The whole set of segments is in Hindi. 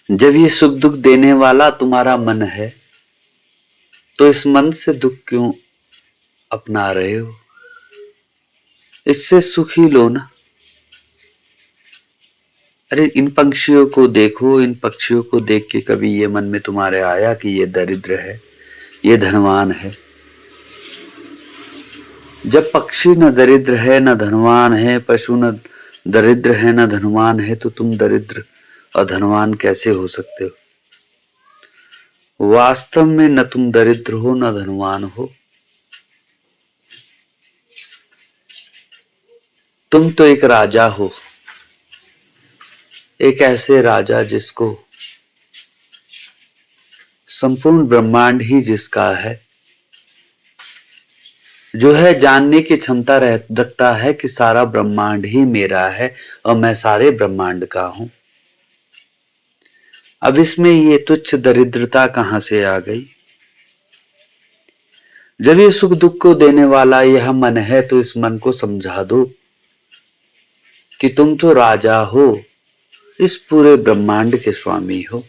जब ये सुख दुख देने वाला तुम्हारा मन है तो इस मन से दुख क्यों अपना रहे हो? इससे सुख ही लो ना। अरे इन पंछियों को देखो, इन पक्षियों को देख के कभी ये मन में तुम्हारे आया कि ये दरिद्र है, ये धनवान है? जब पक्षी न दरिद्र है न धनवान है, पशु न दरिद्र है न धनवान है, तो तुम दरिद्र और धनवान कैसे हो सकते हो? वास्तव में न तुम दरिद्र हो न धनवान हो, तुम तो एक राजा हो। एक ऐसे राजा जिसको संपूर्ण ब्रह्मांड ही जिसका है, जो है जानने की क्षमता रखता है कि सारा ब्रह्मांड ही मेरा है और मैं सारे ब्रह्मांड का हूं। अब इसमें ये तुच्छ दरिद्रता कहां से आ गई? जब ये सुख दुख को देने वाला यह मन है तो इस मन को समझा दो कि तुम तो राजा हो, इस पूरे ब्रह्मांड के स्वामी हो।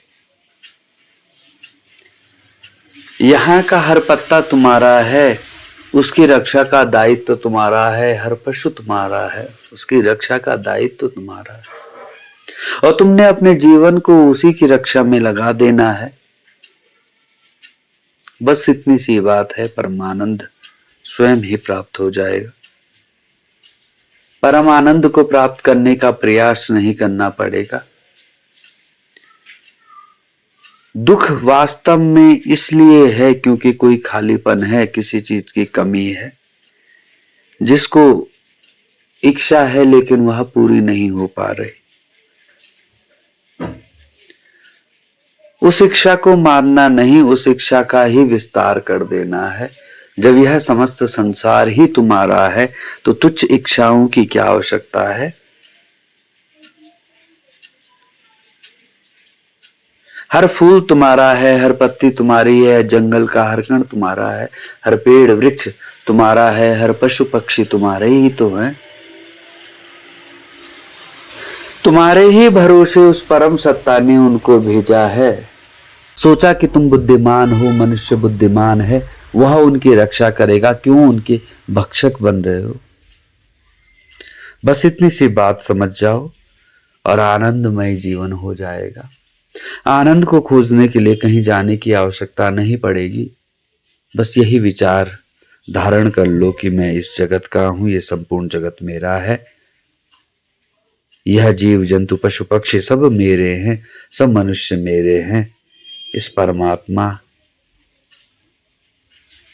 यहां का हर पत्ता तुम्हारा है, उसकी रक्षा का दायित्व तुम्हारा है। हर पशु तुम्हारा है, उसकी रक्षा का दायित्व तुम्हारा है, और तुमने अपने जीवन को उसी की रक्षा में लगा देना है। बस इतनी सी बात है, परमानंद स्वयं ही प्राप्त हो जाएगा। परम आनंद को प्राप्त करने का प्रयास नहीं करना पड़ेगा। दुख वास्तव में इसलिए है क्योंकि कोई खालीपन है, किसी चीज की कमी है, जिसको इच्छा है लेकिन वह पूरी नहीं हो पा रही। उस इच्छा को मारना नहीं, उस इच्छा का ही विस्तार कर देना है। जब यह समस्त संसार ही तुम्हारा है तो तुच्छ इच्छाओं की क्या आवश्यकता है? हर फूल तुम्हारा है, हर पत्ती तुम्हारी है, जंगल का हर कण तुम्हारा है, हर पेड़ वृक्ष तुम्हारा है, हर पशु पक्षी तुम्हारे ही तो हैं। तुम्हारे ही भरोसे उस परम सत्ता ने उनको भेजा है। सोचा कि तुम बुद्धिमान हो, मनुष्य बुद्धिमान है, वह उनकी रक्षा करेगा, क्यों उनके भक्षक बन रहे हो? बस इतनी सी बात समझ जाओ और आनंदमय जीवन हो जाएगा। आनंद को खोजने के लिए कहीं जाने की आवश्यकता नहीं पड़ेगी। बस यही विचार धारण कर लो कि मैं इस जगत का हूं, ये संपूर्ण जगत मेरा है, यह जीव जंतु पशु पक्षी सब मेरे हैं, सब मनुष्य मेरे हैं। इस परमात्मा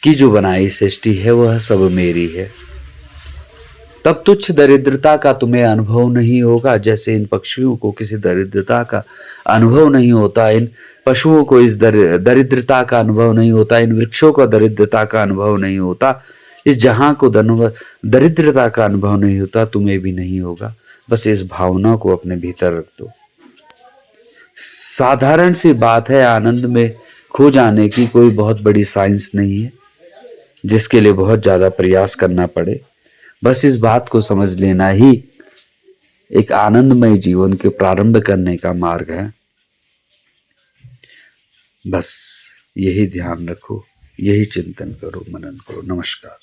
की जो बनाई सृष्टि है वह सब मेरी है। तब तुच्छ दरिद्रता का तुम्हें अनुभव नहीं होगा, जैसे इन पक्षियों को किसी दरिद्रता का अनुभव नहीं होता, इन पशुओं को इस दरिद्रता का अनुभव नहीं होता, इन वृक्षों को दरिद्रता का अनुभव नहीं होता, इस जहां को दरिद्रता का अनुभव नहीं होता, तुम्हें भी नहीं होगा। बस इस भावना को अपने भीतर रख दो। साधारण सी बात है, आनंद में खो जाने की कोई बहुत बड़ी साइंस नहीं है जिसके लिए बहुत ज्यादा प्रयास करना पड़े। बस इस बात को समझ लेना ही एक आनंदमय जीवन के प्रारंभ करने का मार्ग है। बस यही ध्यान रखो, यही चिंतन करो, मनन करो। नमस्कार।